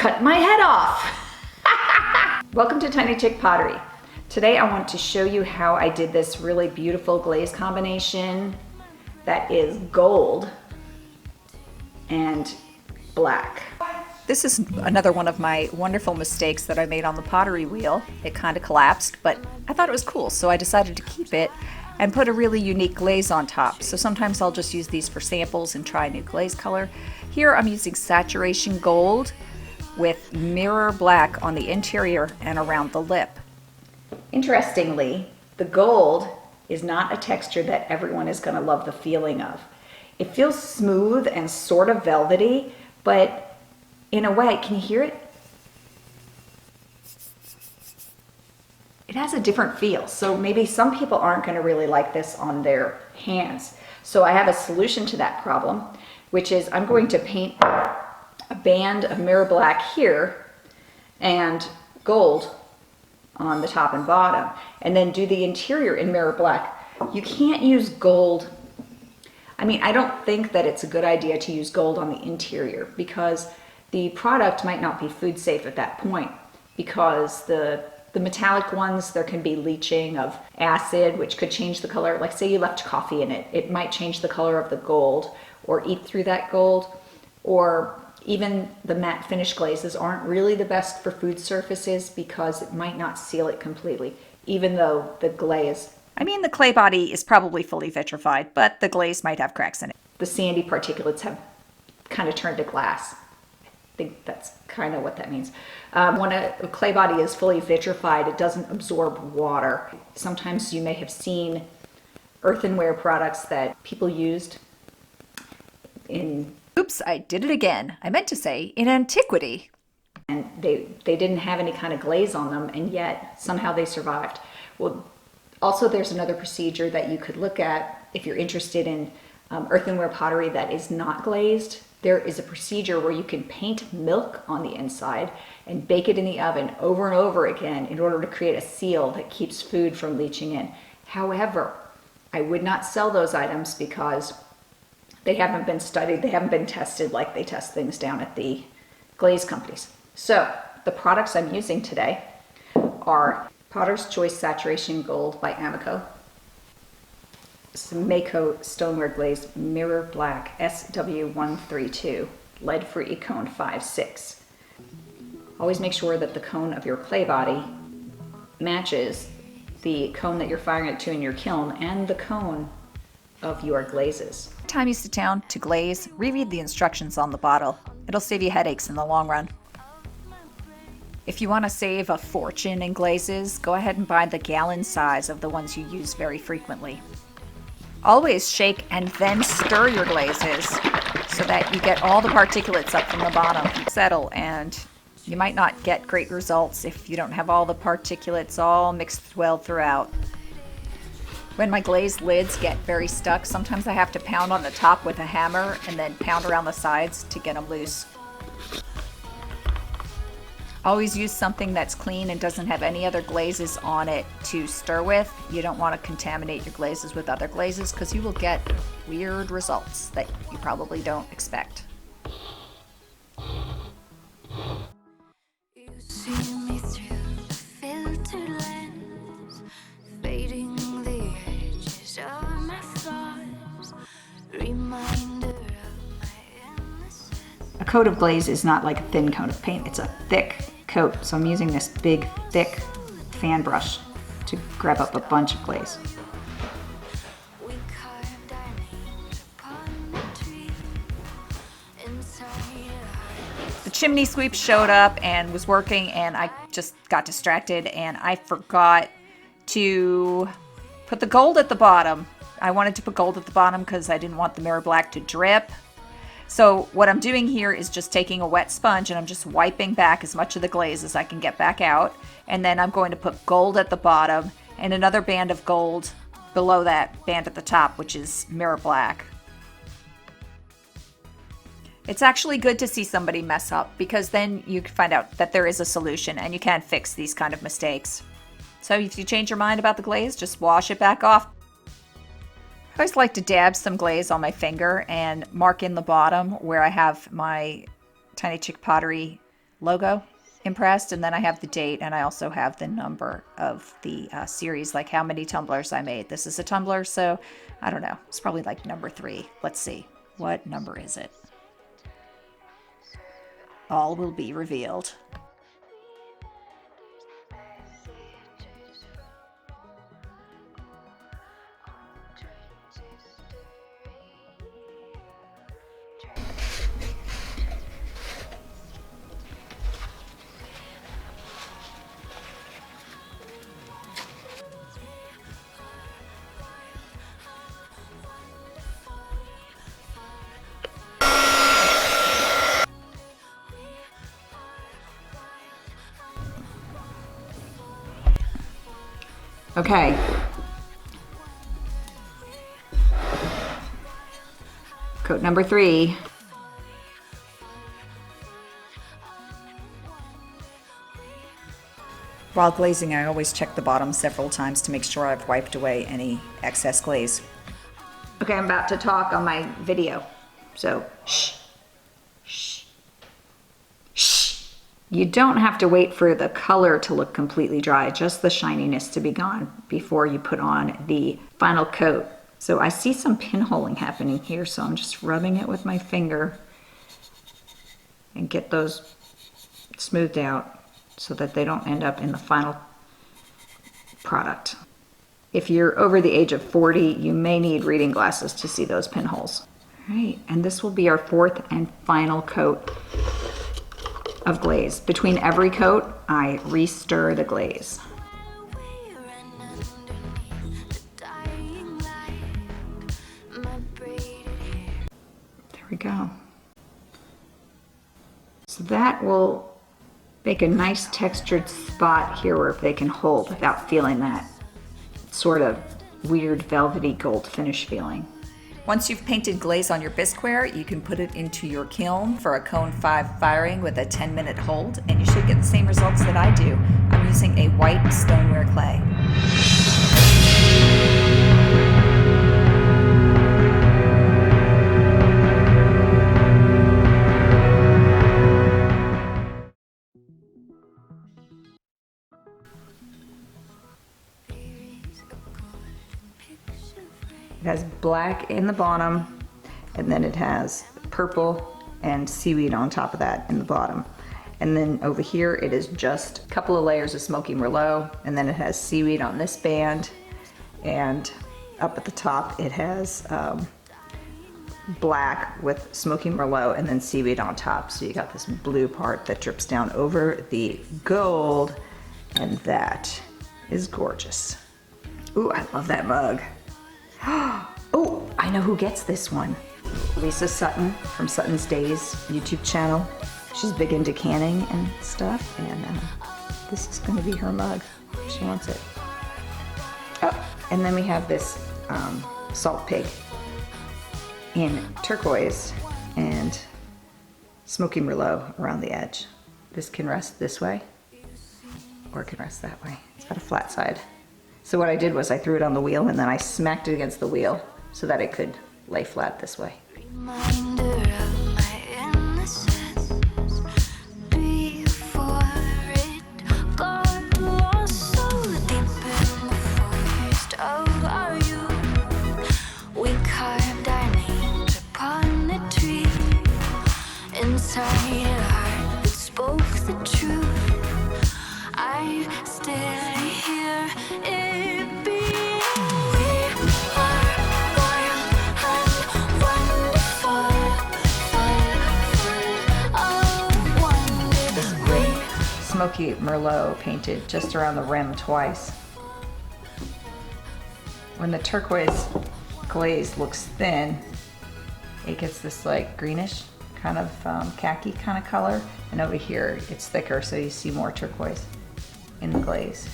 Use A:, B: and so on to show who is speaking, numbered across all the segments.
A: cut my head off. Welcome to Tiny Chick Pottery. Today I want to show you how I did this really beautiful glaze combination that is gold and black. This is another one of my wonderful mistakes that I made on the pottery wheel. It kind of collapsed, but I thought it was cool, so I decided to keep it and put a really unique glaze on top. So sometimes I'll just use these for samples and try a new glaze color. Here I'm using saturation gold with mirror black on the interior and around the lip. Interestingly, the gold is not a texture that everyone is going to love the feeling of. It feels smooth and sort of velvety, but in a way, can you hear it? It has a different feel, so maybe some people aren't going to really like this on their hands. So I have a solution to that problem, which is I'm going to paint a band of mirror black here and gold on the top and bottom, and then do the interior in mirror black. You can't use gold. I mean, I don't think that it's a good idea to use gold on the interior because the product might not be food safe at that point, because the metallic ones, there can be leaching of acid, which could change the color. Like say you left coffee in it, it might change the color of the gold or eat through that gold. Or even the matte finish glazes aren't really the best for food surfaces because it might not seal it completely, even though the glaze, I mean the clay body is probably fully vitrified, but the glaze might have cracks in it. The sandy particulates have kind of turned to glass. I think that's kind of what that means. When a clay body is fully vitrified, it doesn't absorb water. Sometimes you may have seen earthenware products that people used in, oops, I did it again. I meant to say in antiquity. And they didn't have any kind of glaze on them, and yet somehow they survived. Well, also there's another procedure that you could look at if you're interested in earthenware pottery that is not glazed. There is a procedure where you can paint milk on the inside and bake it in the oven over and over again in order to create a seal that keeps food from leaching in. However, I would not sell those items because they haven't been studied, they haven't been tested like they test things down at the glaze companies. So the products I'm using today are Potter's Choice Saturation Gold by Amaco, some Mayco Stoneware Glaze Mirror Black SW132, lead-free cone 5/6. Always make sure that the cone of your clay body matches the cone that you're firing it to in your kiln and the cone of your glazes. Time you sit down to glaze, reread the instructions on the bottle. It'll save you headaches in the long run. If you want to save a fortune in glazes, go ahead and buy the gallon size of the ones you use very frequently. Always shake and then stir your glazes so that you get all the particulates up from the bottom. Settle, and you might not get great results if you don't have all the particulates all mixed well throughout. When my glazed lids get very stuck, sometimes I have to pound on the top with a hammer and then pound around the sides to get them loose. Always use something that's clean and doesn't have any other glazes on it to stir with. You don't want to contaminate your glazes with other glazes because you will get weird results that you probably don't expect. A coat of glaze is not like a thin coat of paint, it's a thick coat. So I'm using this big, thick fan brush to grab up a bunch of glaze. The chimney sweep showed up and was working, and I just got distracted and I forgot to put the gold at the bottom. I wanted to put gold at the bottom because I didn't want the mirror black to drip. So what I'm doing here is just taking a wet sponge and I'm just wiping back as much of the glaze as I can get back out. And then I'm going to put gold at the bottom and another band of gold below that band at the top, which is mirror black. It's actually good to see somebody mess up because then you can find out that there is a solution and you can fix these kind of mistakes. So if you change your mind about the glaze, just wash it back off. I always like to dab some glaze on my finger and mark in the bottom where I have my Tiny Chick Pottery logo impressed, and then I have the date, and I also have the number of the series, like how many tumblers I made. This is a tumbler, so I don't know. It's probably like number 3. Let's see. What number is it? All will be revealed. Okay. Coat number 3. While glazing, I always check the bottom several times to make sure I've wiped away any excess glaze. Okay, I'm about to talk on my video, so shh, shh, shh. You don't have to wait for the color to look completely dry, just the shininess to be gone before you put on the final coat. So I see some pinholing happening here, so I'm just rubbing it with my finger and get those smoothed out so that they don't end up in the final product. If you're over the age of 40, you may need reading glasses to see those pinholes. All right, and this will be our 4th and final coat of glaze. Between every coat, I re-stir the glaze. There we go. So that will make a nice textured spot here where they can hold without feeling that sort of weird velvety gold finish feeling. Once you've painted glaze on your bisqueware, you can put it into your kiln for a cone 5 firing with a 10-minute hold, and you should get the same results that I do. I'm using a white stoneware clay. It has black in the bottom, and then it has purple and seaweed on top of that in the bottom. And then over here, it is just a couple of layers of smoky merlot, and then it has seaweed on this band, and up at the top, it has black with smoky merlot and then seaweed on top. So you got this blue part that drips down over the gold, and that is gorgeous. Ooh, I love that mug. Oh, I know who gets this one. Lisa Sutton from Sutton's Days YouTube channel. She's big into canning and stuff, and this is going to be her mug. She wants it. Oh, and then we have this salt pig in turquoise and smoky merlot around the edge. This can rest this way, or it can rest that way. It's got a flat side. So what I did was I threw it on the wheel and then I smacked it against the wheel so that it could lay flat this way. Smoky merlot painted just around the rim twice. When the turquoise glaze looks thin, it gets this like greenish kind of khaki kind of color, and over here it's thicker, so you see more turquoise in the glaze.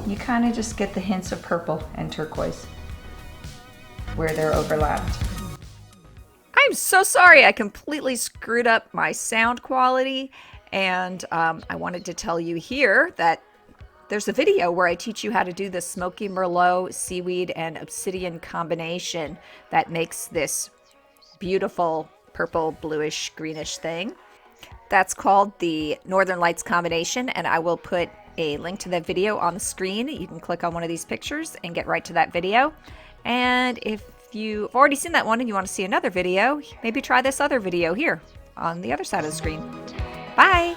A: You kind of just get the hints of purple and turquoise where they're overlapped. I'm so sorry, I completely screwed up my sound quality. And I wanted to tell you here that there's a video where I teach you how to do the smoky merlot, seaweed, and obsidian combination that makes this beautiful purple, bluish, greenish thing.
B: That's called the Northern Lights combination, and I will put a link to that video on the screen. You can click on one of these pictures and get right to that video. And if you've already seen that one and you want to see another video, maybe try this other video here on the other side of the screen. Bye!